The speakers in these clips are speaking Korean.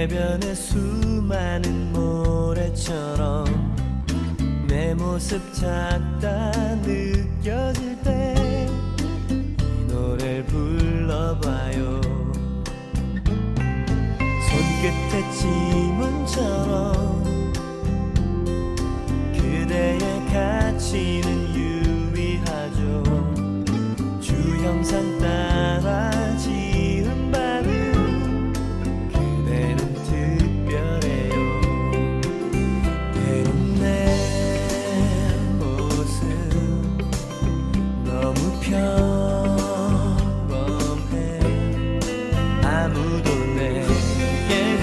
해변의 수많은 모래처럼 내 모습 작다 느껴질 때 이 노래를 불러봐요. 손끝에 지문처럼 그대의 가치는 유의하죠. 주형상 따라 지은 밤은 그대는 특별해요. 때론 내 모습 너무 평범해. 아무도 내게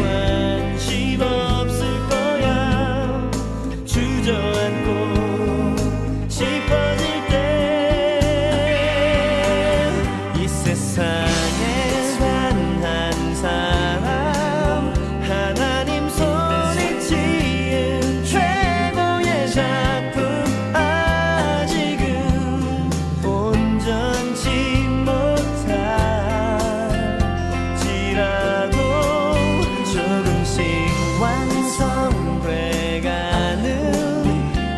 관심 없을 거야. 주저앉고 싶어질 때 이 세상에 단 한 사람 하나님 손에 지은 최고의 작품 아직은 온전치 못할지라도 조금씩 완성돼가는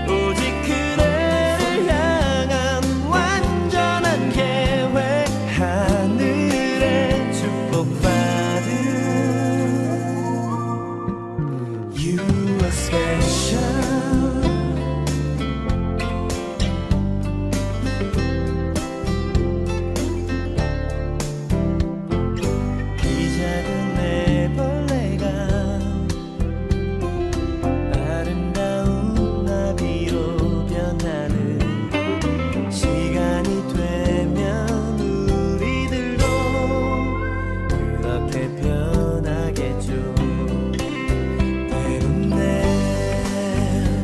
오직 그대를 향한 완전한 계획. 하늘의 축복받은 You are special. 이 작은 애벌레가 아름다운 나비로 변하는 시간이 되면 우리들도 그렇게 변하겠죠. 때론 내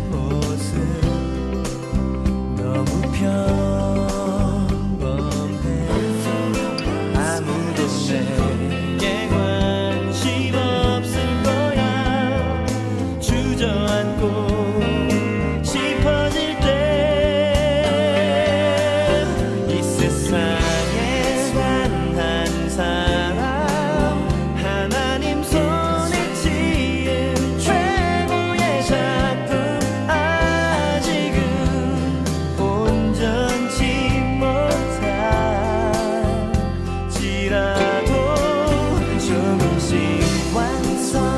모습 너무 평범해. 아무도 내게 관심 없을 거야. 주저앉고 싶어질 때 이 세상에 단 한 사람 하나님 손에 지은 최고의 작품 아직은 온전치 못할지라도 조금씩 완성돼가는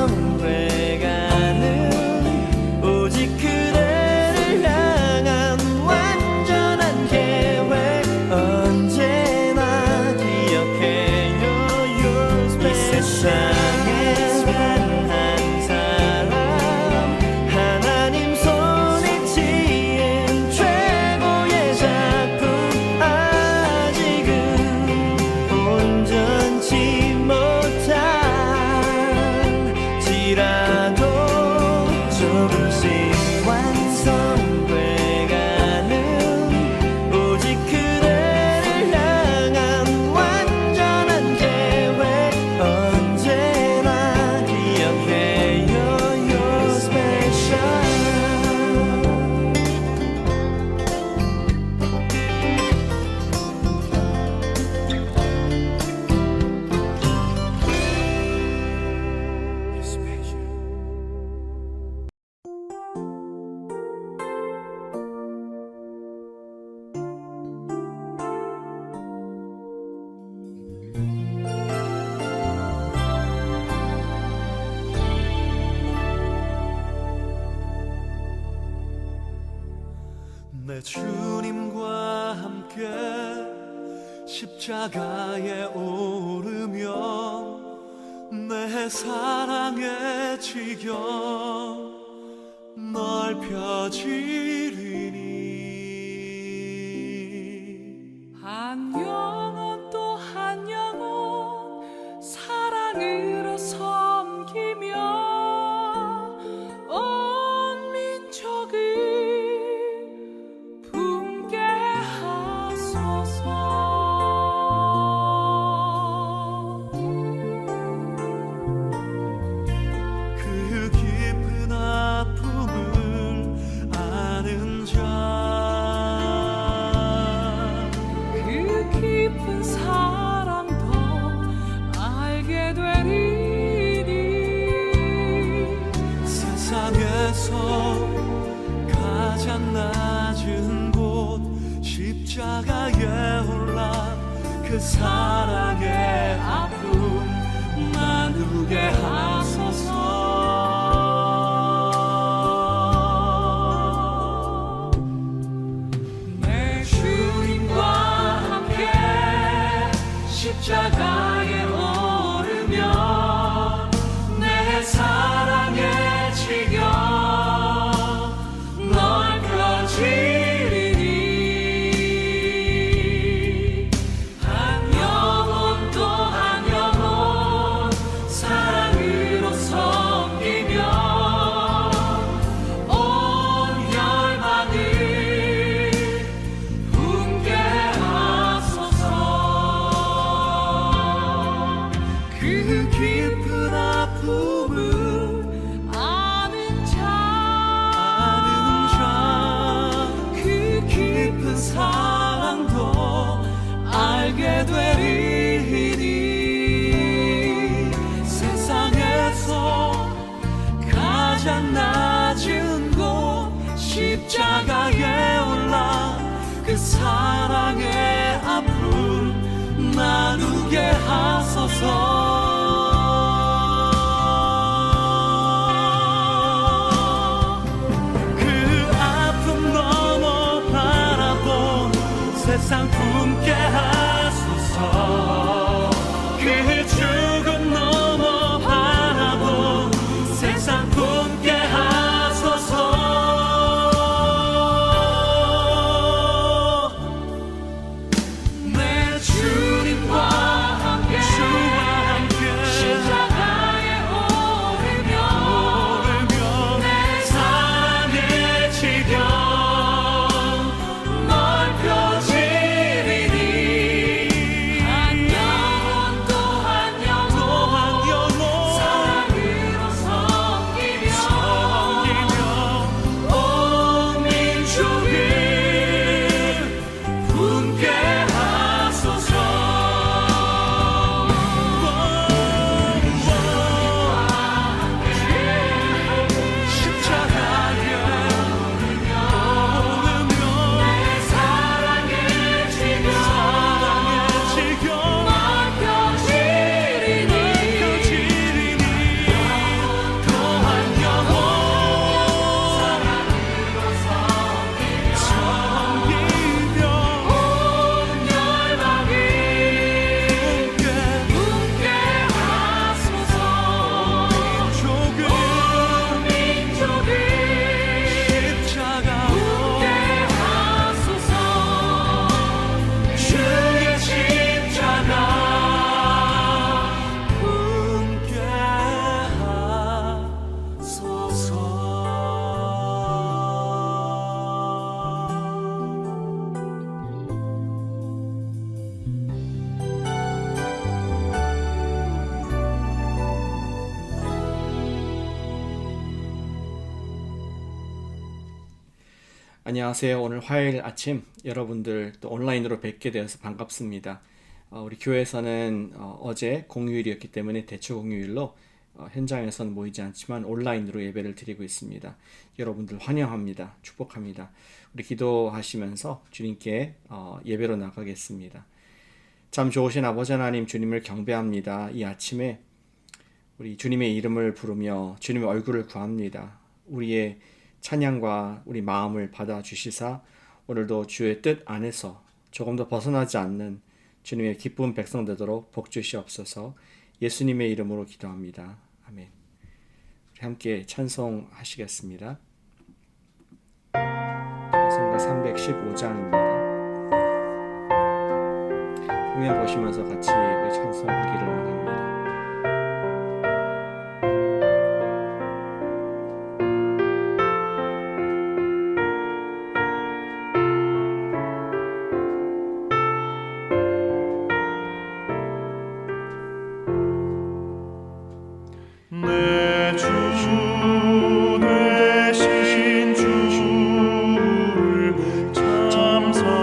오직 그대를 향한 완전한 계획. 언제나 기억해요. Your special. 이 세상에 단 한 사람 하나님 손에 지은 최고의 작품 아직은 온전치 못할지라도 조금씩 완성돼가는 오직 그대를 향한 완전한 계획. 언제나 기억해요. You're special. 내 주님과 함께 십자가에 오르면 내 사랑의 지경 넓혀지리니 한 영혼 또 한 영혼 사랑으로 섬기며 온 민족을 붕괴 하소서. 그 깊은 아픔을 아는 자 사랑의 아픔 나누게 하소서. 내 주님과 함께 십자가에 오르며 내 사랑의 지경 넓혀지리니 한 영혼 또 한 영혼 사랑으로 섬기며 온 열방을 분께 하소서. 그 깊은 아픔을 아는 자 그 깊은 사랑도 알게 되리니 세상에서 가장 낮은 곳 십자가에 올라 그 사랑의 아픔 나누게 하소서. 그 아픔 넘어 바라본 세상 품게 하소서. 그 죽음 넘어 바라본 세상 품게 하소서. 내 주님과 함께 십자가에 오르며 내 사랑의 지경 넓혀지리니 한 영혼 또 한 영혼 사랑으로 섬기며 온 민족을 분께 하소서. 십자가에 오르며 내 사랑의 지경 넓혀지리니 또 한 영혼 섬기며 온 열방을 분께 하소서. 민족을 십자가로 분께 하소서. 주의 십자가 분께 안녕하세요. 오늘 화요일 아침 여러분들 또 온라인으로 뵙게 되어서 반갑습니다. 우리 교회에서는 어제 공휴일이었기 때문에 대체 공휴일로 현장에서는 모이지 않지만 온라인으로 예배를 드리고 있습니다. 여러분들 환영합니다. 축복합니다. 우리 기도하시면서 주님께 예배로 나가겠습니다. 참 좋으신 아버지 하나님, 주님을 경배합니다. 이 아침에 우리 주님의 이름을 부르며 주님의 얼굴을 구합니다. 우리의 찬양과 우리 마음을 받아주시사 오늘도 주의 뜻 안에서 조금 더 벗어나지 않는 주님의 기쁜 백성 되도록 복 주시옵소서. 예수님의 이름으로 기도합니다. 아멘. 우리 함께 찬송하시겠습니다. 찬송가 315장입니다. 화면 보시면서 같이 우리 찬송하기를 원합니다. 내 주 되신 주를 참 사랑하고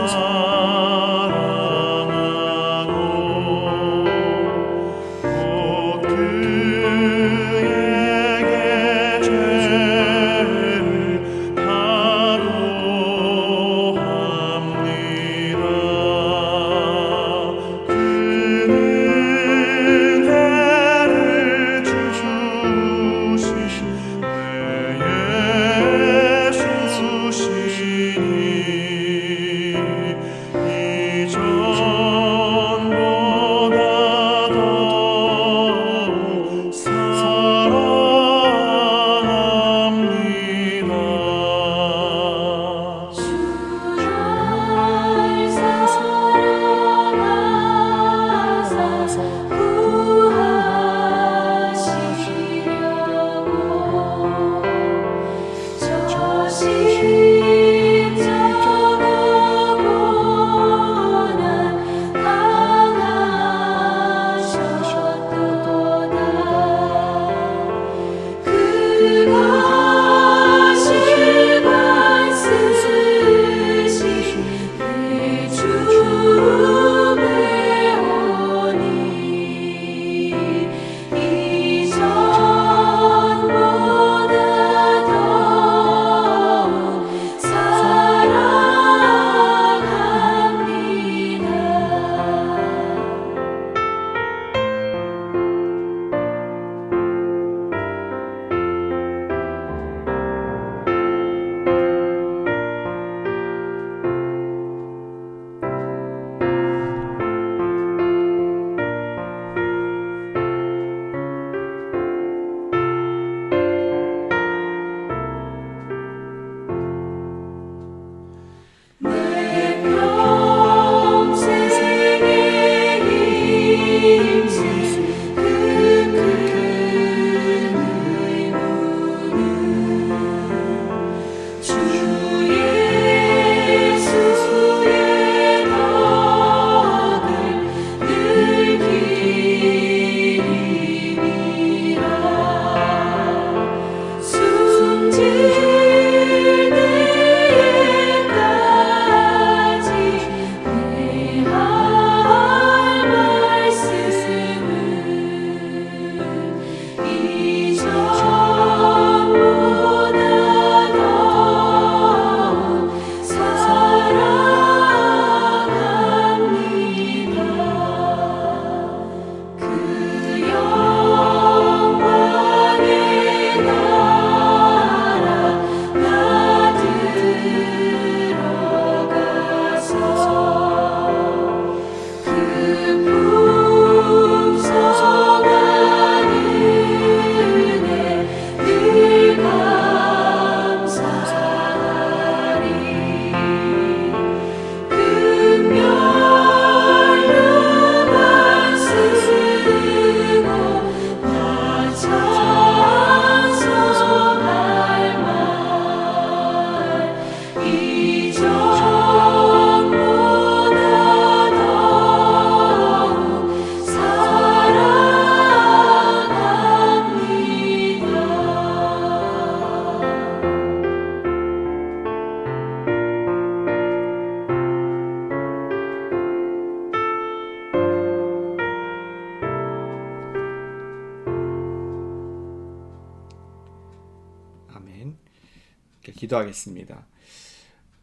기도하겠습니다.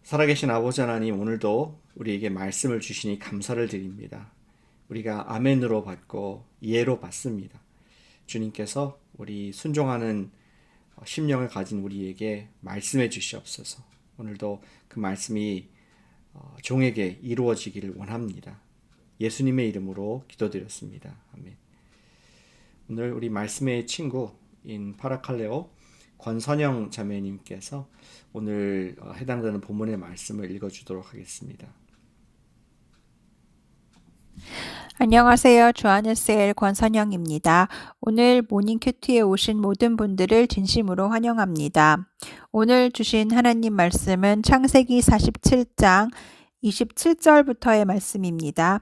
살아계신 아버지 하나님, 오늘도 우리에게 말씀을 주시니 감사를 드립니다. 우리가 아멘으로 받고 예로 받습니다. 주님께서 우리 순종하는 심령을 가진 우리에게 말씀해 주시옵소서. 오늘도 그 말씀이 종에게 이루어지기를 원합니다. 예수님의 이름으로 기도드렸습니다. 아멘. 오늘 우리 말씀의 친구인 파라칼레오 권선영 자매님께서 오늘 해당되는 본문의 말씀을 읽어주도록 하겠습니다. 안녕하세요. 조하늘셀 권선영입니다. 오늘 모닝큐티에 오신 모든 분들을 진심으로 환영합니다. 오늘 주신 하나님 말씀은 창세기 47장 27절부터의 말씀입니다.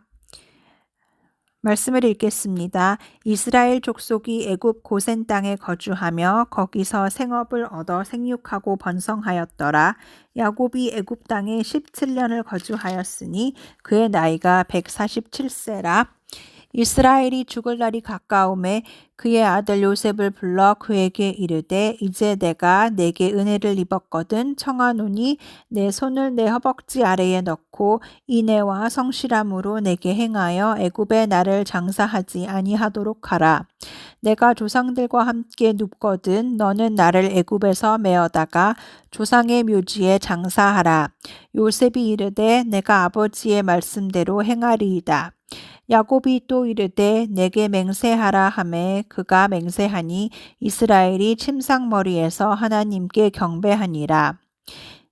말씀을 읽겠습니다. 이스라엘 족속이 애굽 고센 땅에 거주하며 거기서 생업을 얻어 생육하고 번성하였더라. 야곱이 애굽 땅에 17년을 거주하였으니 그의 나이가 147세라. 이스라엘이 죽을 날이 가까움에 그의 아들 요셉을 불러 그에게 이르되 이제 내가 내게 은혜를 입었거든 청하노니 내 손을 내 허벅지 아래에 넣고 인애와 성실함으로 내게 행하여 애굽에 나를 장사하지 아니하도록 하라. 내가 조상들과 함께 눕거든 너는 나를 애굽에서 메어다가 조상의 묘지에 장사하라. 요셉이 이르되 내가 아버지의 말씀대로 행하리이다. 야곱이 또 이르되 내게 맹세하라 하매 그가 맹세하니 이스라엘이 침상머리에서 하나님께 경배하니라.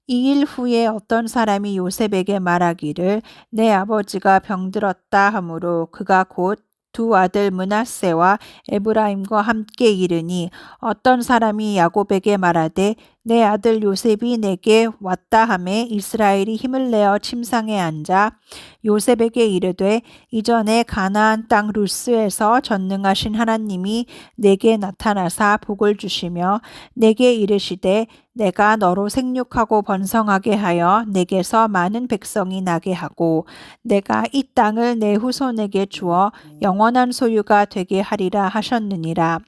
2일 후에 어떤 사람이 요셉에게 말하기를 내 아버지가 병들었다 하므로 그가 곧 두 아들 므낫세와 에브라임과 함께 이르니 어떤 사람이 야곱에게 말하되 내 아들 요셉이 내게 왔다 하매 이스라엘이 힘을 내어 침상에 앉아 요셉에게 이르되 이전에 가나안 땅 루스에서 전능하신 하나님이 내게 나타나사 복을 주시며 내게 이르시되 내가 너로 생육하고 번성하게 하여 내게서 많은 백성이 나게 하고 내가 이 땅을 내 후손에게 주어 영원한 소유가 되게 하리라 하셨느니라.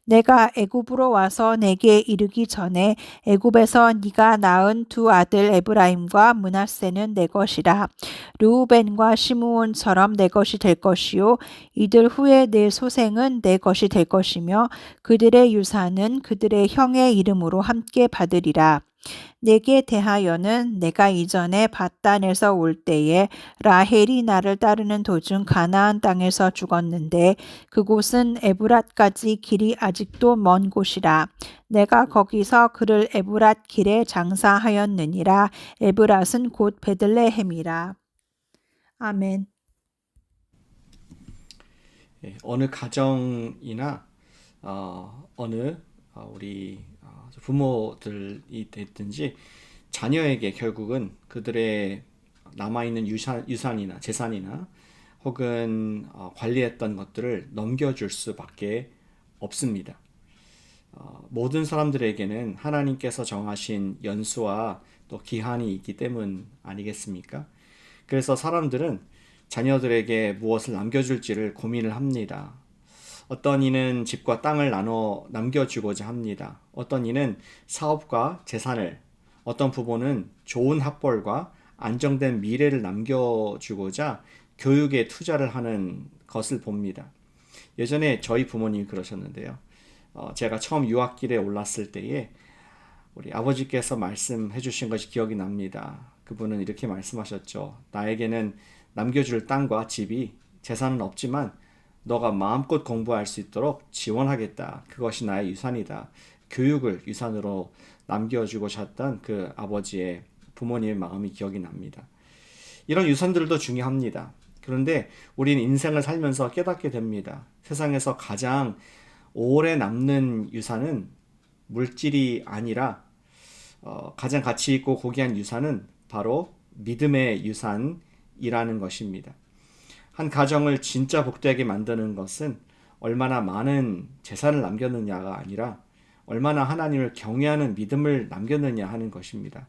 내가 애굽으로 와서 내게 이르기 전에 애굽에서 네가 낳은 두 아들 에브라임과 므낫세는 내 것이라. 르우벤과 시므온처럼 내 것이 될 것이요 이들 후에 내 소생은 내 것이 될 것이며 그들의 유산은 그들의 형의 이름으로 함께 받으리라. 내게 대하여는 내가 이전에 밧단에서 올 때에 라헬이 나를 따르는 도중 가나안 땅에서 죽었는데 그곳은 에브랏까지 길이 아직도 먼 곳이라. 내가 거기서 그를 에브랏 길에 장사하였느니라. 에브랏은 곧 베들레헴이라. 아멘. 어느 가정이나 어느 우리 부모들이 됐든지 자녀에게 결국은 그들의 남아있는 유산이나 재산이나 혹은 관리했던 것들을 넘겨줄 수밖에 없습니다. 모든 사람들에게는 하나님께서 정하신 연수와 또 기한이 있기 때문 아니겠습니까? 그래서 사람들은 자녀들에게 무엇을 남겨줄지를 고민을 합니다. 어떤 이는 집과 땅을 나눠 남겨주고자 합니다. 어떤 이는 사업과 재산을, 어떤 부모는 좋은 학벌과 안정된 미래를 남겨주고자 교육에 투자를 하는 것을 봅니다. 예전에 저희 부모님이 그러셨는데요. 제가 처음 유학길에 올랐을 때에 우리 아버지께서 말씀해 주신 것이 기억이 납니다. 그분은 이렇게 말씀하셨죠. 나에게는 남겨줄 땅과 집이 재산은 없지만 너가 마음껏 공부할 수 있도록 지원하겠다. 그것이 나의 유산이다. 교육을 유산으로 남겨주고 싶었던 그 아버지의 부모님의 마음이 기억이 납니다. 이런 유산들도 중요합니다. 그런데 우리는 인생을 살면서 깨닫게 됩니다. 세상에서 가장 오래 남는 유산은 물질이 아니라 가장 가치 있고 고귀한 유산은 바로 믿음의 유산이라는 것입니다. 한 가정을 진짜 복되게 만드는 것은 얼마나 많은 재산을 남겼느냐가 아니라 얼마나 하나님을 경외하는 믿음을 남겼느냐 하는 것입니다.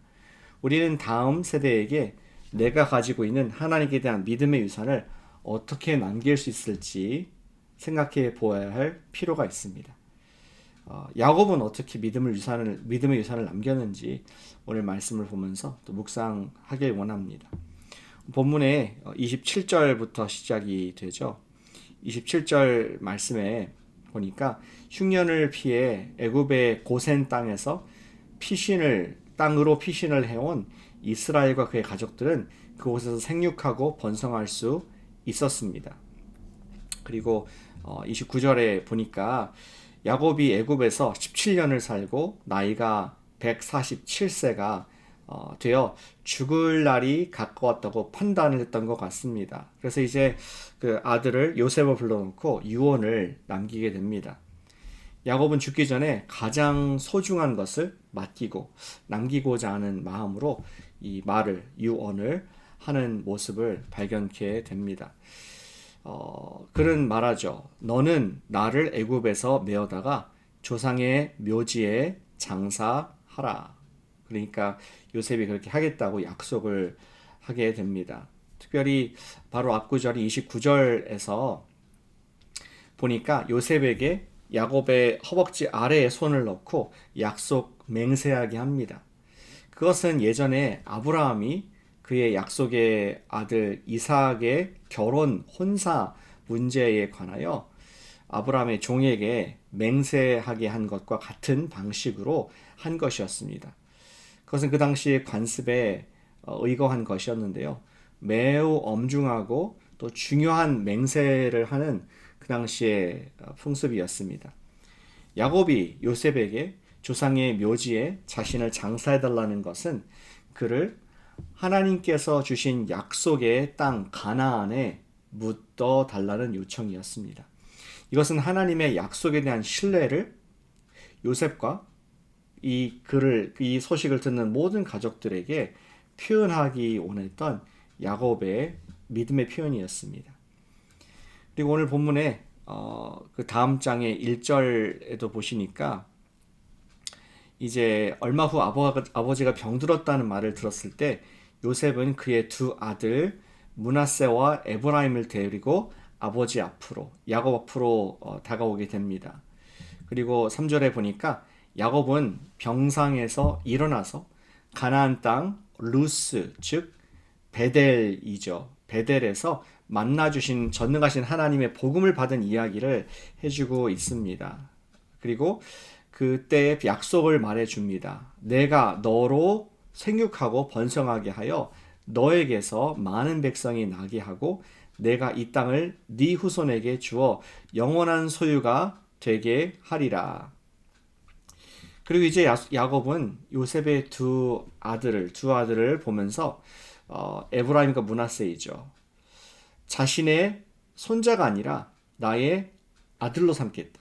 우리는 다음 세대에게 내가 가지고 있는 하나님께 대한 믿음의 유산을 어떻게 남길 수 있을지 생각해 보아야 할 필요가 있습니다. 야곱은 어떻게 믿음의 유산을 남겼는지 오늘 말씀을 보면서 또 묵상하길 원합니다. 본문에 27절부터 시작이 되죠. 27절 말씀에 보니까 흉년을 피해 애굽의 고센 땅에서 땅으로 피신을 해온 이스라엘과 그의 가족들은 그곳에서 생육하고 번성할 수 있었습니다. 그리고 29절에 보니까 야곱이 애굽에서 17년을 살고 나이가 147세가 되어 죽을 날이 가까웠다고 판단을 했던 것 같습니다. 그래서 이제 그 아들을 요셉을 불러놓고 유언을 남기게 됩니다. 야곱은 죽기 전에 가장 소중한 것을 남기고자 하는 마음으로 이 유언을 하는 모습을 발견케 됩니다. 그는 말하죠. 너는 나를 애굽에서 메어다가 조상의 묘지에 장사하라. 그러니까 요셉이 그렇게 하겠다고 약속을 하게 됩니다. 특별히 바로 앞구절이 29절에서 보니까 요셉에게 야곱의 허벅지 아래에 손을 넣고 약속 맹세하게 합니다. 그것은 예전에 아브라함이 그의 약속의 아들 이삭의 결혼 혼사 문제에 관하여 아브라함의 종에게 맹세하게 한 것과 같은 방식으로 한 것이었습니다. 그것은 그 당시의 관습에 의거한 것이었는데요. 매우 엄중하고 또 중요한 맹세를 하는 그 당시의 풍습이었습니다. 야곱이 요셉에게 조상의 묘지에 자신을 장사해달라는 것은 그를 하나님께서 주신 약속의 땅 가나안에 묻어 달라는 요청이었습니다. 이것은 하나님의 약속에 대한 신뢰를 요셉과 이 소식을 듣는 모든 가족들에게 표현하기 원했던 야곱의 믿음의 표현이었습니다. 그리고 오늘 본문에 그 다음 장의 1절에도 보시니까 이제 얼마 후 아버지가 병들었다는 말을 들었을 때 요셉은 그의 두 아들 므낫세와 에브라임을 데리고 아버지 앞으로 야곱 앞으로 다가오게 됩니다. 그리고 3절에 보니까 야곱은 병상에서 일어나서 가나안 땅 루스 즉 베델이죠. 베델에서 만나주신 전능하신 하나님의 복음을 받은 이야기를 해주고 있습니다. 그리고 그때의 약속을 말해줍니다. 내가 너로 생육하고 번성하게 하여 너에게서 많은 백성이 나게 하고 내가 이 땅을 네 후손에게 주어 영원한 소유가 되게 하리라. 그리고 이제 야곱은 요셉의 두 아들을 보면서 에브라임과 므낫세이죠. 자신의 손자가 아니라 나의 아들로 삼겠다.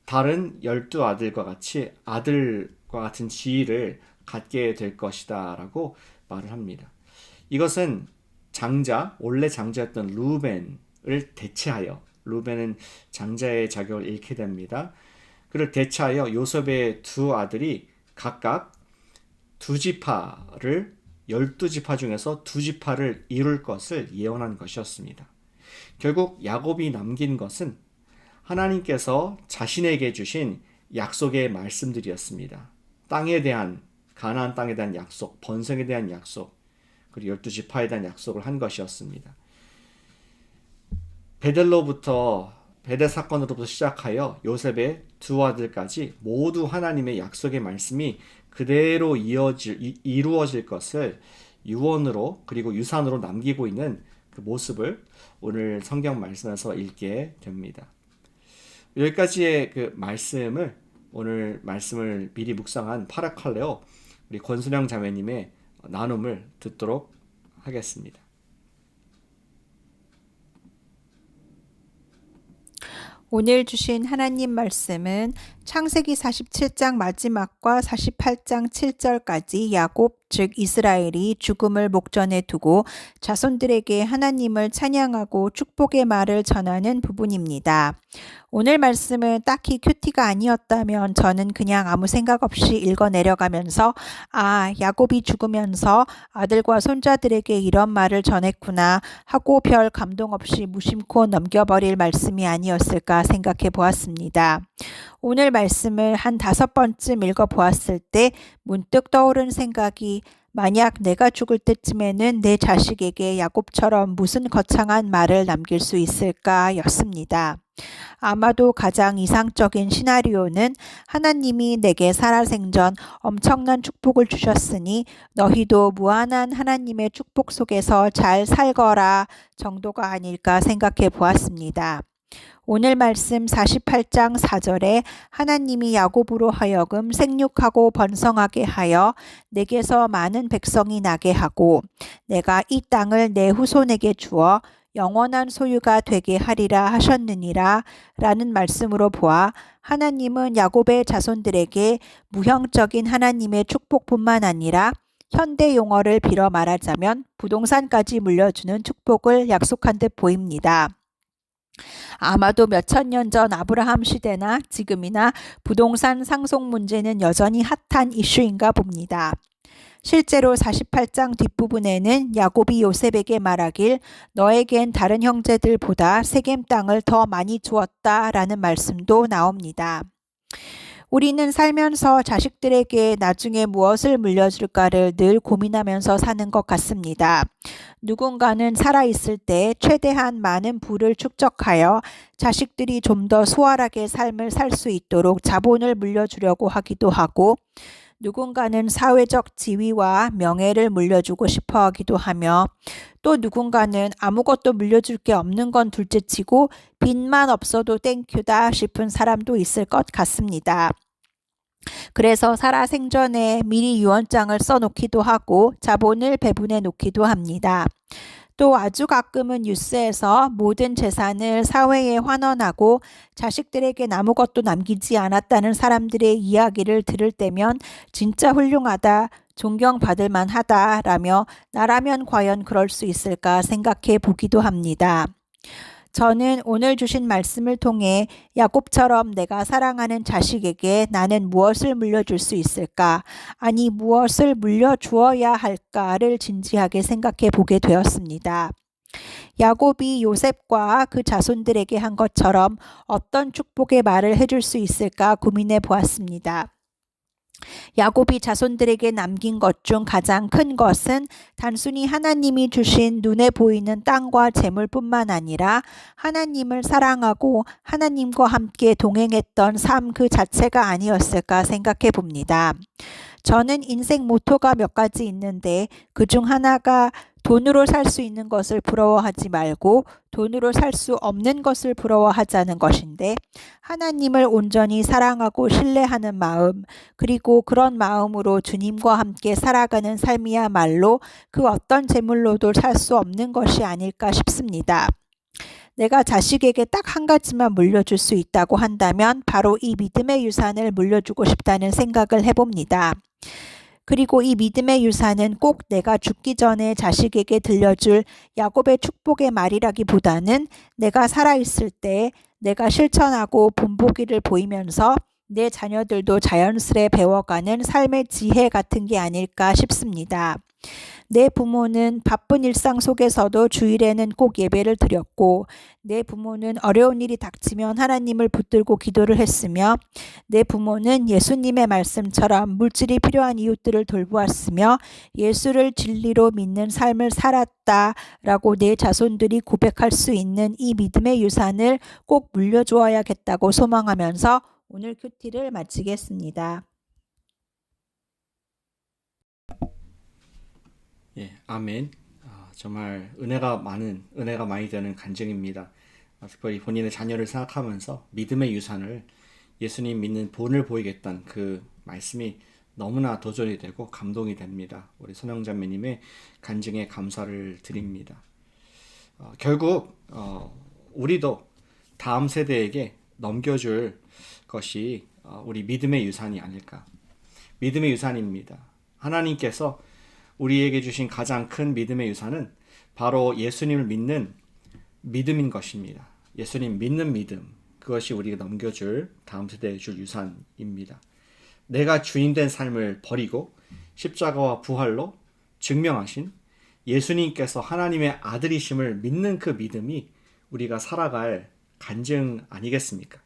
다른 12아들과 같이 아들과 같은 지위를 갖게 될 것이다 라고 말을 합니다. 이것은 원래 장자였던 루벤을 대체하여 루벤은 장자의 자격을 잃게 됩니다. 그를 대체하여 요셉의 두 아들이 각각 12지파 중에서 2지파를 이룰 것을 예언한 것이었습니다. 결국 야곱이 남긴 것은 하나님께서 자신에게 주신 약속의 말씀들이었습니다. 가나안 땅에 대한 약속, 번성에 대한 약속, 그리고 12지파에 대한 약속을 한 것이었습니다. 베델 사건으로부터 시작하여 요셉의 두 아들까지 모두 하나님의 약속의 말씀이 그대로 이루어질 것을 유언으로 그리고 유산으로 남기고 있는 그 모습을 오늘 성경 말씀에서 읽게 됩니다. 여기까지의 그 오늘 말씀을 미리 묵상한 파라칼레오 우리 권순영 자매님의 나눔을 듣도록 하겠습니다. 오늘 주신 하나님 말씀은 창세기 47장 마지막과 48장 7절까지 야곱 즉 이스라엘이 죽음을 목전에 두고 자손들에게 하나님을 찬양하고 축복의 말을 전하는 부분입니다. 오늘 말씀은 딱히 큐티가 아니었다면 저는 그냥 아무 생각 없이 읽어 내려가면서 야곱이 죽으면서 아들과 손자들에게 이런 말을 전했구나 하고 별 감동 없이 무심코 넘겨버릴 말씀이 아니었을까 생각해 보았습니다. 오늘 말씀을 한 5번쯤 읽어보았을 때 문득 떠오른 생각이 만약 내가 죽을 때쯤에는 내 자식에게 야곱처럼 무슨 거창한 말을 남길 수 있을까 였습니다. 아마도 가장 이상적인 시나리오는 하나님이 내게 살아생전 엄청난 축복을 주셨으니 너희도 무한한 하나님의 축복 속에서 잘 살거라 정도가 아닐까 생각해 보았습니다. 오늘 말씀 48장 4절에 하나님이 야곱으로 하여금 생육하고 번성하게 하여 내게서 많은 백성이 나게 하고 내가 이 땅을 내 후손에게 주어 영원한 소유가 되게 하리라 하셨느니라 라는 말씀으로 보아 하나님은 야곱의 자손들에게 무형적인 하나님의 축복뿐만 아니라 현대 용어를 빌어 말하자면 부동산까지 물려주는 축복을 약속한 듯 보입니다. 아마도 몇천 년 전 아브라함 시대나 지금이나 부동산 상속 문제는 여전히 핫한 이슈인가 봅니다. 실제로 48장 뒷부분에는 야곱이 요셉에게 말하길 너에겐 다른 형제들보다 세겜 땅을 더 많이 주었다 라는 말씀도 나옵니다. 우리는 살면서 자식들에게 나중에 무엇을 물려줄까를 늘 고민하면서 사는 것 같습니다. 누군가는 살아있을 때 최대한 많은 부를 축적하여 자식들이 좀 더 수월하게 삶을 살 수 있도록 자본을 물려주려고 하기도 하고 누군가는 사회적 지위와 명예를 물려주고 싶어 하기도 하며 또 누군가는 아무것도 물려줄 게 없는 건 둘째치고 빚만 없어도 땡큐다 싶은 사람도 있을 것 같습니다. 그래서 살아생전에 미리 유언장을 써놓기도 하고 자본을 배분해 놓기도 합니다. 또 아주 가끔은 뉴스에서 모든 재산을 사회에 환원하고 자식들에게 아무것도 남기지 않았다는 사람들의 이야기를 들을 때면 진짜 훌륭하다, 존경받을 만하다라며 나라면 과연 그럴 수 있을까 생각해 보기도 합니다. 저는 오늘 주신 말씀을 통해 야곱처럼 내가 사랑하는 자식에게 나는 무엇을 물려줄 수 있을까? 아니 무엇을 물려주어야 할까를 진지하게 생각해 보게 되었습니다. 야곱이 요셉과 그 자손들에게 한 것처럼 어떤 축복의 말을 해줄 수 있을까 고민해 보았습니다. 야곱이 자손들에게 남긴 것 중 가장 큰 것은 단순히 하나님이 주신 눈에 보이는 땅과 재물뿐만 아니라 하나님을 사랑하고 하나님과 함께 동행했던 삶 그 자체가 아니었을까 생각해 봅니다. 저는 인생 모토가 몇 가지 있는데 그중 하나가 돈으로 살 수 있는 것을 부러워하지 말고 돈으로 살 수 없는 것을 부러워하자는 것인데 하나님을 온전히 사랑하고 신뢰하는 마음 그리고 그런 마음으로 주님과 함께 살아가는 삶이야말로 그 어떤 재물로도 살 수 없는 것이 아닐까 싶습니다. 내가 자식에게 딱 한 가지만 물려줄 수 있다고 한다면 바로 이 믿음의 유산을 물려주고 싶다는 생각을 해봅니다. 그리고 이 믿음의 유산은 꼭 내가 죽기 전에 자식에게 들려줄 야곱의 축복의 말이라기보다는 내가 살아있을 때 내가 실천하고 본보기를 보이면서 내 자녀들도 자연스레 배워가는 삶의 지혜 같은 게 아닐까 싶습니다. 내 부모는 바쁜 일상 속에서도 주일에는 꼭 예배를 드렸고 내 부모는 어려운 일이 닥치면 하나님을 붙들고 기도를 했으며 내 부모는 예수님의 말씀처럼 물질이 필요한 이웃들을 돌보았으며 예수를 진리로 믿는 삶을 살았다라고 내 자손들이 고백할 수 있는 이 믿음의 유산을 꼭 물려주어야겠다고 소망하면서 오늘 큐티를 마치겠습니다. 예, 아멘. 정말 은혜가 많이 되는 간증입니다. 특별히 본인의 자녀를 생각하면서 믿음의 유산을 예수님 믿는 본을 보이겠다는 그 말씀이 너무나 도전이 되고 감동이 됩니다. 우리 선영자매님의 간증에 감사를 드립니다. 결국 우리도 다음 세대에게 넘겨줄 것이 우리 믿음의 유산이 아닐까. 믿음의 유산입니다. 하나님께서 우리에게 주신 가장 큰 믿음의 유산은 바로 예수님을 믿는 믿음인 것입니다. 예수님 믿는 믿음, 그것이 우리가 넘겨줄 다음 세대에 줄 유산입니다. 내가 주인된 삶을 버리고 십자가와 부활로 증명하신 예수님께서 하나님의 아들이심을 믿는 그 믿음이 우리가 살아갈 간증 아니겠습니까?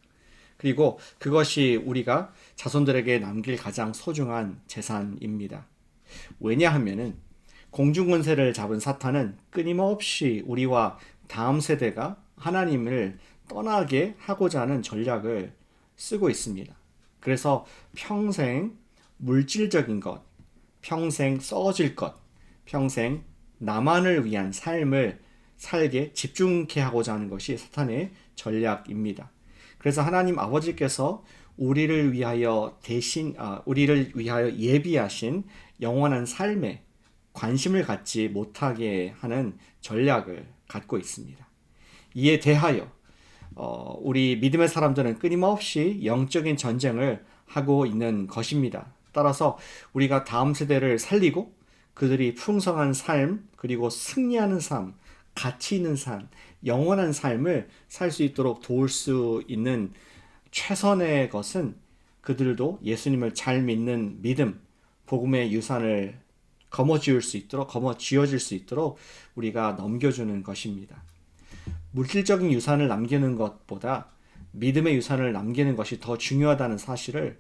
그리고 그것이 우리가 자손들에게 남길 가장 소중한 재산입니다. 왜냐하면은 공중권세를 잡은 사탄은 끊임없이 우리와 다음 세대가 하나님을 떠나게 하고자 하는 전략을 쓰고 있습니다. 그래서 평생 물질적인 것, 평생 썩어질 것, 평생 나만을 위한 삶을 살게 집중케 하고자 하는 것이 사탄의 전략입니다. 그래서 하나님 아버지께서 우리를 위하여 예비하신 영원한 삶에 관심을 갖지 못하게 하는 전략을 갖고 있습니다. 이에 대하여 우리 믿음의 사람들은 끊임없이 영적인 전쟁을 하고 있는 것입니다. 따라서 우리가 다음 세대를 살리고 그들이 풍성한 삶, 그리고 승리하는 삶, 가치 있는 삶, 영원한 삶을 살 수 있도록 도울 수 있는 최선의 것은 그들도 예수님을 잘 믿는 믿음, 복음의 유산을 거머쥐어질 수 있도록 우리가 넘겨주는 것입니다. 물질적인 유산을 남기는 것보다 믿음의 유산을 남기는 것이 더 중요하다는 사실을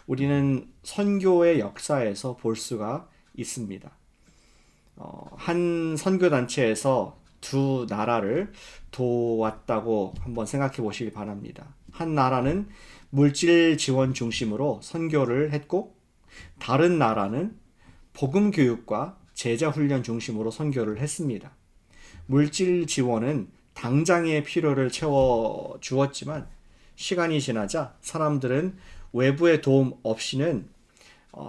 우리는 선교의 역사에서 볼 수가 있습니다. 한 선교단체에서 두 나라를 도왔다고 한번 생각해 보시기 바랍니다. 한 나라는 물질 지원 중심으로 선교를 했고, 다른 나라는 복음 교육과 제자 훈련 중심으로 선교를 했습니다. 물질 지원은 당장의 필요를 채워 주었지만 시간이 지나자 사람들은 외부의 도움 없이는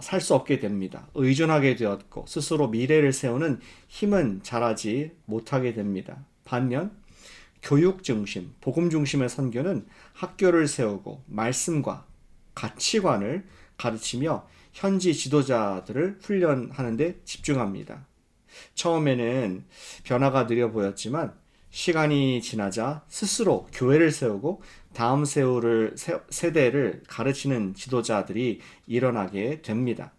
살 수 없게 됩니다. 의존하게 되었고 스스로 미래를 세우는 힘은 자라지 못하게 됩니다. 반면 교육 중심, 복음 중심의 선교는 학교를 세우고 말씀과 가치관을 가르치며 현지 지도자들을 훈련하는 데 집중합니다. 처음에는 변화가 느려 보였지만 시간이 지나자 스스로 교회를 세우고 다음 세대를 가르치는 지도자들이 일어나게 됩니다.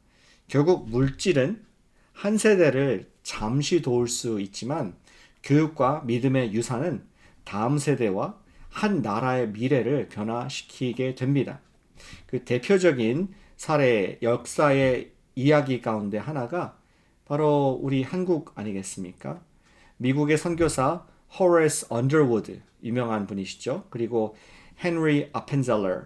결국 물질은 한 세대를 잠시 도울 수 있지만 교육과 믿음의 유산은 다음 세대와 한 나라의 미래를 변화시키게 됩니다. 그 대표적인 사례, 역사의 이야기 가운데 하나가 바로 우리 한국 아니겠습니까? 미국의 선교사 호레이스 언더우드, 유명한 분이시죠. 그리고 헨리 아펜젤러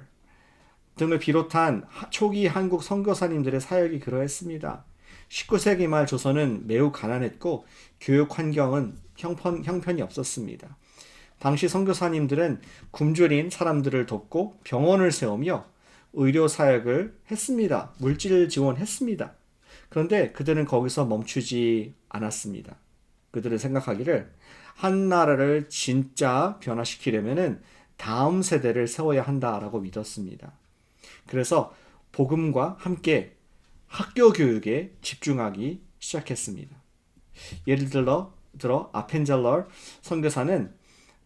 등을 비롯한 초기 한국 선교사님들의 사역이 그러했습니다. 19세기 말 조선은 매우 가난했고 교육 환경은 형편이 없었습니다. 당시 선교사님들은 굶주린 사람들을 돕고 병원을 세우며 의료 사역을 했습니다. 물질 지원했습니다. 그런데 그들은 거기서 멈추지 않았습니다. 그들은 생각하기를 한 나라를 진짜 변화시키려면은 다음 세대를 세워야 한다라고 믿었습니다. 그래서 복음과 함께 학교 교육에 집중하기 시작했습니다. 예를 들어 아펜젤러 선교사는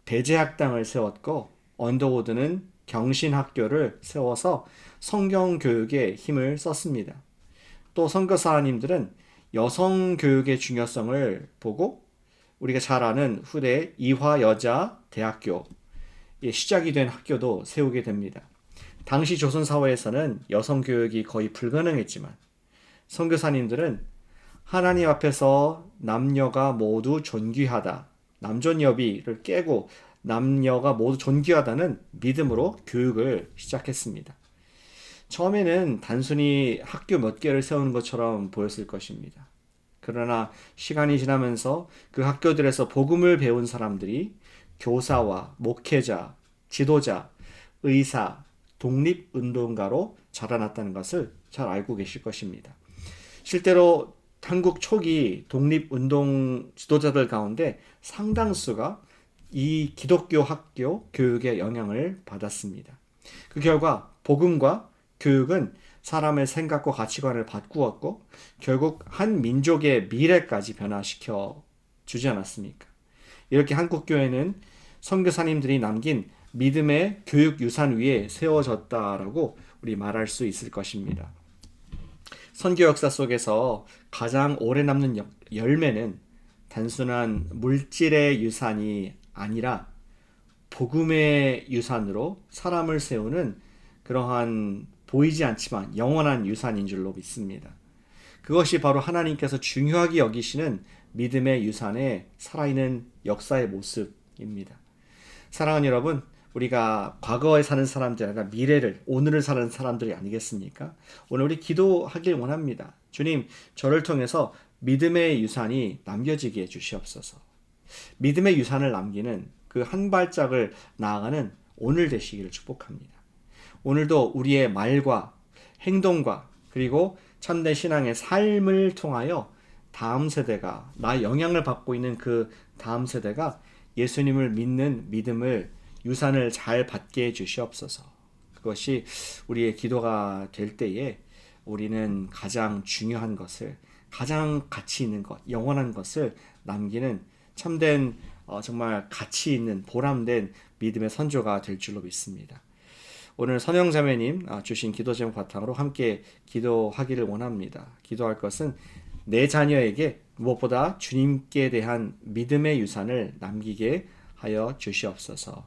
배제학당을 세웠고 언더우드는 경신학교를 세워서 성경 교육에 힘을 썼습니다. 또 선교사님들은 여성 교육의 중요성을 보고 우리가 잘 아는 후대 이화여자대학교 시작이 된 학교도 세우게 됩니다. 당시 조선 사회에서는 여성 교육이 거의 불가능했지만 선교사님들은 하나님 앞에서 남녀가 모두 존귀하다, 남존여비를 깨고 남녀가 모두 존귀하다는 믿음으로 교육을 시작했습니다. 처음에는 단순히 학교 몇 개를 세우는 것처럼 보였을 것입니다. 그러나 시간이 지나면서 그 학교들에서 복음을 배운 사람들이 교사와 목회자, 지도자, 의사, 독립운동가로 자라났다는 것을 잘 알고 계실 것입니다. 실제로 한국 초기 독립운동 지도자들 가운데 상당수가 이 기독교 학교 교육의 영향을 받았습니다. 그 결과 복음과 교육은 사람의 생각과 가치관을 바꾸었고 결국 한 민족의 미래까지 변화시켜 주지 않았습니까? 이렇게 한국 교회는 선교사님들이 남긴 믿음의 교육 유산 위에 세워졌다라고 우리 말할 수 있을 것입니다. 선교 역사 속에서 가장 오래 남는 열매는 단순한 물질의 유산이 아니라 복음의 유산으로 사람을 세우는 그러한 보이지 않지만 영원한 유산인 줄로 믿습니다. 그것이 바로 하나님께서 중요하게 여기시는 믿음의 유산의 살아있는 역사의 모습입니다. 사랑하는 여러분, 우리가 과거에 사는 사람들이 아니라 미래를, 오늘을 사는 사람들이 아니겠습니까? 오늘 우리 기도하길 원합니다. 주님, 저를 통해서 믿음의 유산이 남겨지게 해주시옵소서. 믿음의 유산을 남기는 그 한 발짝을 나아가는 오늘 되시기를 축복합니다. 오늘도 우리의 말과 행동과 그리고 참된 신앙의 삶을 통하여 다음 세대가, 나 영향을 받고 있는 그 다음 세대가 예수님을 믿는 믿음을, 유산을 잘 받게 해주시옵소서. 그것이 우리의 기도가 될 때에 우리는 가장 중요한 것을, 가장 가치 있는 것, 영원한 것을 남기는 참된 정말 가치 있는 보람된 믿음의 선조가 될 줄로 믿습니다. 오늘 선영자매님 주신 기도 제목 바탕으로 함께 기도하기를 원합니다. 기도할 것은 내 자녀에게 무엇보다 주님께 대한 믿음의 유산을 남기게 하여 주시옵소서.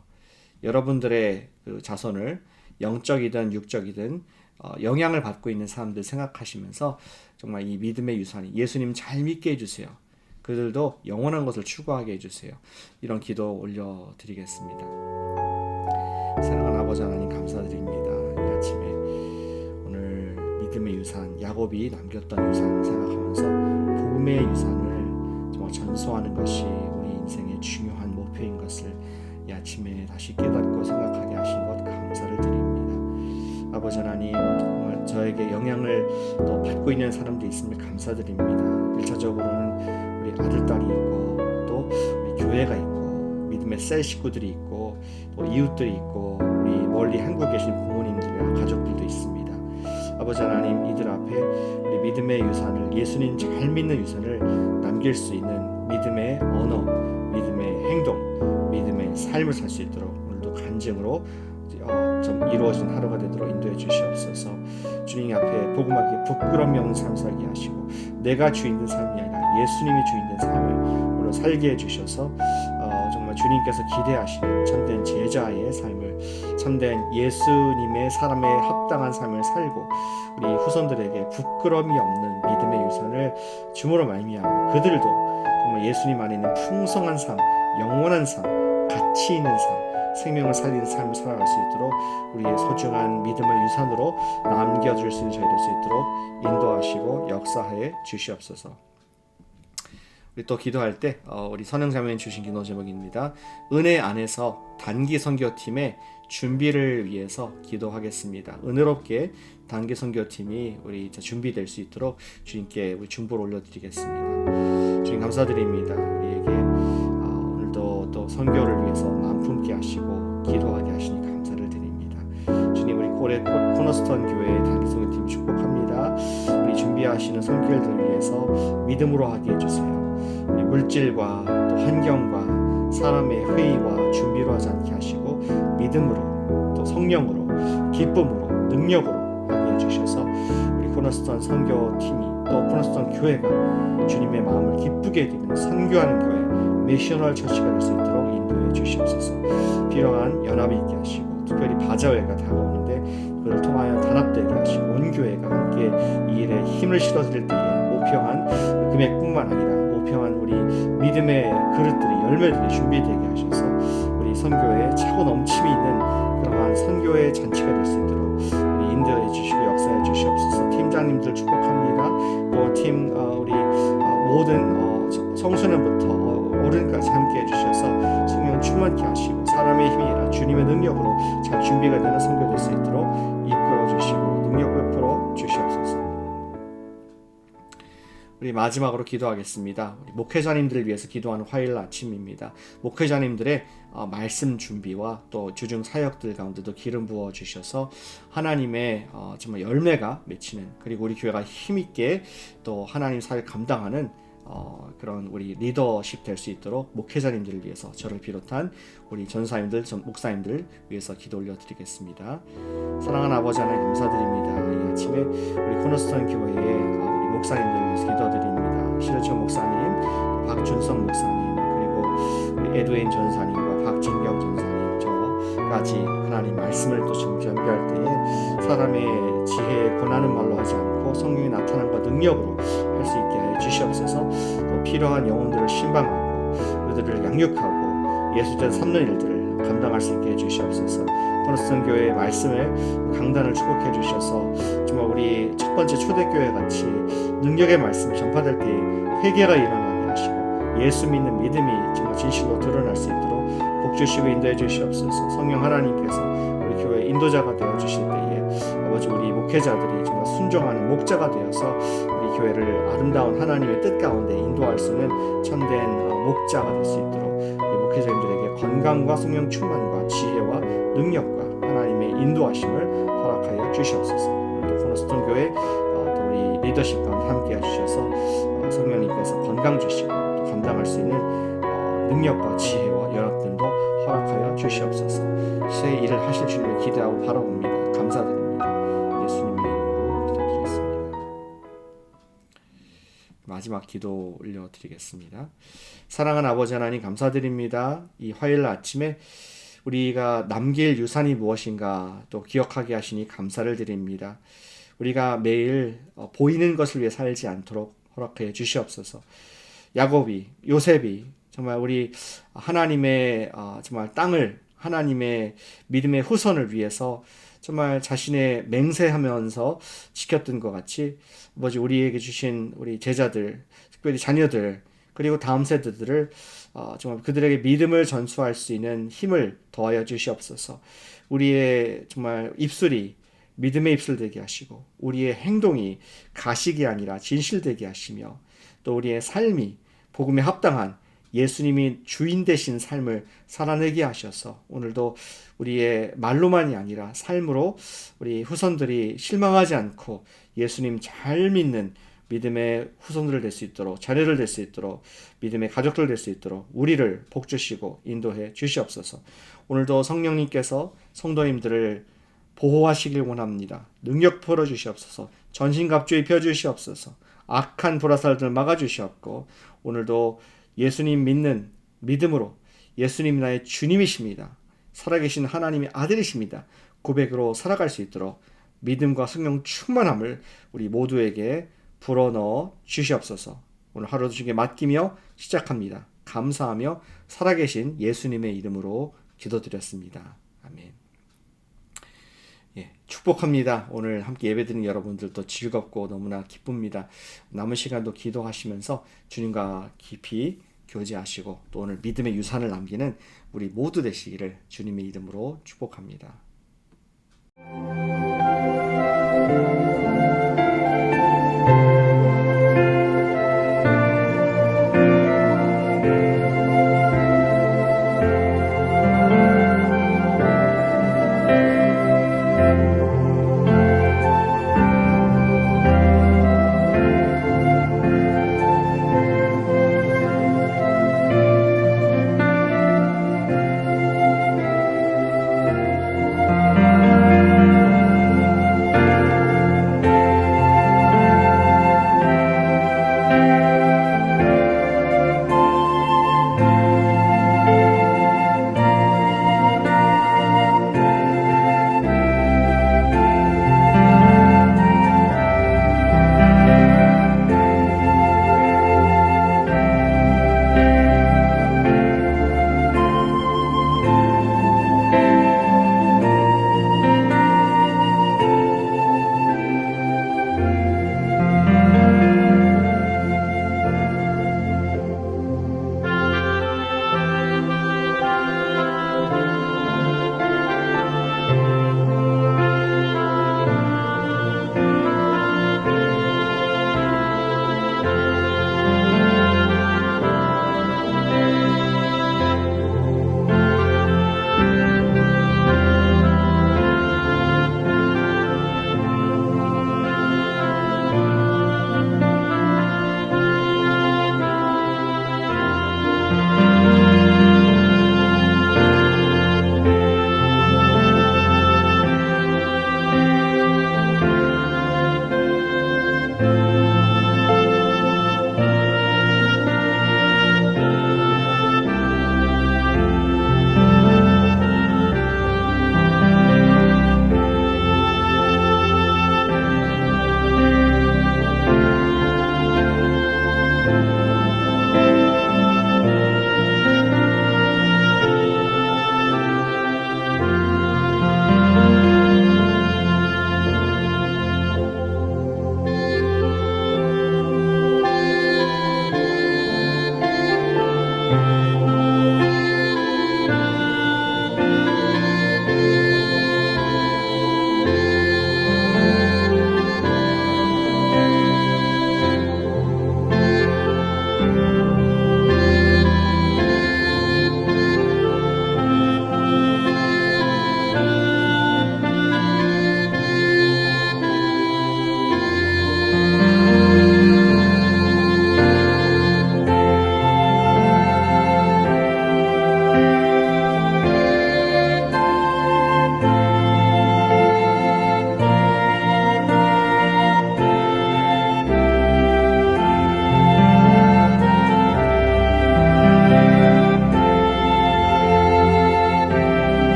여러분들의 그 자손을 영적이든 육적이든 영향을 받고 있는 사람들 생각하시면서 정말 이 믿음의 유산이 예수님 잘 믿게 해주세요. 그들도 영원한 것을 추구하게 해주세요. 이런 기도 올려드리겠습니다. 사랑하는 아버지 하나님 감사드립니다. 이 아침에 오늘 믿음의 유산, 야곱이 남겼던 유산을 생각하면서 복음의 유산을 정말 전수하는 것이 우리 인생의 중요한 목표인 것을 이 아침에 다시 깨닫고 생각하게 하신 것 감사를 드립니다. 아버지 하나님, 정말 저에게 영향을 또 받고 있는 사람들이 있음을 감사드립니다. 1차적으로는 우리 아들딸이 있고 또 우리 교회가 있고 믿음의 셀 식구들이 있고 또 이웃들이 있고 우리 멀리 한국에 계신 부모님들이나 가족들도 있습니다. 아버지 하나님, 이들 앞에 우리 믿음의 유산을, 예수님 잘 믿는 유산을 남길 수 있는 믿음의 언어, 믿음의 행동, 믿음의 삶을 살 수 있도록 오늘도 간증으로 좀 이루어진 하루가 되도록 인도해 주시옵소서. 주님 앞에 복음하기에 부끄러움이 없는 삶 살게 하시고 내가 주인 된 삶이 아니라 예수님이 주인 된 삶을 오늘 살게 해주셔서 정말 주님께서 기대하시는 참된 제자의 삶을, 참된 예수님의 사람에 합당한 삶을 살고 우리 후손들에게 부끄러움이 없는 믿음의 유산을 줌으로 말미암아 그들도 정말 예수님 안에 있는 풍성한 삶, 영원한 삶, 가치 있는 삶, 생명을 살리는 삶을 살아갈 수 있도록 우리의 소중한 믿음을 유산으로 남겨줄 수 있는 저희 될 수 있도록 인도하시고 역사해 주시옵소서. 우리 또 기도할 때 우리 선영자매님 주신 기도 제목입니다. 은혜 안에서 단기 선교팀의 준비를 위해서 기도하겠습니다. 은혜롭게 단기 선교팀이 우리 준비될 수 있도록 주님께 우리 중보를 올려드리겠습니다. 주님 감사드립니다. 우리에게 오늘도 또 선교를 위해서 마음 품게 하시고 기도하게 하시니 감사를 드립니다. 주님, 우리 코너스톤 교회의 단기 선교팀 축복합니다. 우리 준비하시는 선교를 위해서 믿음으로 하게 해주세요. 우리 물질과 또 환경과 사람의 회의와 준비로 하지 않게 하시고 믿음으로 또 성령으로 기쁨으로 능력으로 하게 해주셔서 우리 코너스톤 선교팀이 또 코너스톤 교회가 주님의 마음을 기쁘게 해드리는 선교하는 교회, 미셔널 처치가 될 수 있도록 인도해 주시옵소서. 필요한 연합이 있게 하시고 특별히 바자회가 다가오는데 그를 통하여 단합되게 하시고 온 교회가 함께 이 일에 힘을 실어드릴 때에 모평한 금액뿐만 아니라 모평한 우리 믿음의 그릇들이, 열매들이 준비되게 하셔서 우리 선교에 차고 넘침이 있는 그러한 선교의 잔치가 될 수 있도록 우리 인도해 주시고 역사해 주시옵소서. 팀장님들 축복합니다. 또 팀 우리 모든 청소년부터 어른까지 함께 해주셔서 성령 충만케 하시고 사람의 힘이 아니라 주님의 능력으로 잘 준비가 되는 선교 될 수 있도록 이끌어 주시고 능력 베풀어 주시옵소서. 우리 마지막으로 기도하겠습니다. 우리 목회자님들을 위해서 기도하는 화요일 아침입니다. 목회자님들의 말씀 준비와 또 주중 사역들 가운데도 기름 부어 주셔서 하나님의 정말 열매가 맺히는, 그리고 우리 교회가 힘있게 또 하나님 사역 감당하는 그런 우리 리더십 될 수 있도록 목회자님들을 위해서 저를 비롯한 우리 전사님들, 목사님들 위해서 기도 올려드리겠습니다. 사랑하는 아버지 하나님 감사드립니다. 이 아침에 우리 코너스톤 교회의 우리 목사님들을 위해서 기도드립니다. 신혜철 목사님, 박준성 목사님, 그리고 우리 에드웨인 전사님과 박진경 전사님, 저 가지 하나님 말씀을 또 준비할 때에 사람의 지혜에 권하는 말로 하지 않고 성령이 나타난 것 능력으로 할 수 있게 하여 주시옵소서. 또 필요한 영혼들을 신방하고 그들을 양육하고 예수전 삼는 일들을 감당할 수 있게 해 주시옵소서. 코너스톤 교회의 말씀을 강단을 축복해 주셔서 정말 우리 첫 번째 초대교회 같이 능력의 말씀 전파될 때 회개가 일어나게 하시고 예수 믿는 믿음이 정말 진실로 드러날 수 있도록 복 주시고 인도해 주시옵소서. 성령 하나님께서 우리 교회 인도자가 되어 주실 때에 아버지 우리 목회자들이 정말 순종하는 목자가 되어서 우리 교회를 아름다운 하나님의 뜻 가운데 인도할 수 있는 참된 목자가 될 수 있도록 우리 목회자님들에게 건강과 성령 충만과 지혜와 능력과 하나님의 인도하심을 허락하여 주시옵소서. 오늘도 코너스톤 교회 또 우리 리더십 가운데 함께 해주셔서 성령님께서 건강 주시고 또 감당할 수 있는 능력과 지혜와 연합됨도 허락하여 주시옵소서. 새 일을 하실 주님을 기대하고 바라봅니다. 감사드립니다. 예수님의 이름으로 기도드리겠습니다. 마지막 기도 올려드리겠습니다. 사랑하는 아버지 하나님 감사드립니다. 이 화요일 아침에 우리가 남길 유산이 무엇인가 또 기억하게 하시니 감사를 드립니다. 우리가 매일 보이는 것을 위해 살지 않도록 허락해 주시옵소서. 야곱이 요셉이 정말 우리 하나님의 정말 땅을 하나님의 믿음의 후손을 위해서 정말 자신의 맹세하면서 지켰던 것 같이 아버지 우리에게 주신 우리 제자들 특별히 자녀들 그리고 다음 세대들을 정말 그들에게 믿음을 전수할 수 있는 힘을 더하여 주시옵소서. 우리의 정말 입술이 믿음의 입술 되게 하시고 우리의 행동이 가식이 아니라 진실되게 하시며 또 우리의 삶이 복음에 합당한 예수님이 주인 되신 삶을 살아내게 하셔서 오늘도 우리의 말로만이 아니라 삶으로 우리 후손들이 실망하지 않고 예수님 잘 믿는 믿음의 후손들을 될 수 있도록 자녀를 될 수 있도록 믿음의 가족들 될 수 있도록 우리를 복주시고 인도해 주시옵소서. 오늘도 성령님께서 성도님들을 보호하시길 원합니다. 능력 풀어주시옵소서. 전신갑주 입혀주시옵소서. 악한 불화살들 막아주시옵고 오늘도 예수님 믿는 믿음으로 예수님 나의 주님이십니다. 살아계신 하나님의 아들이십니다. 고백으로 살아갈 수 있도록 믿음과 성령 충만함을 우리 모두에게 불어넣어 주시옵소서. 오늘 하루도 주께 맡기며 시작합니다. 감사하며 살아계신 예수님의 이름으로 기도드렸습니다. 아멘. 축복합니다. 오늘 함께 예배드리는 여러분들도 즐겁고 너무나 기쁩니다. 남은 시간도 기도하시면서 주님과 깊이 교제하시고 또 오늘 믿음의 유산을 남기는 우리 모두 되시기를 주님의 이름으로 축복합니다.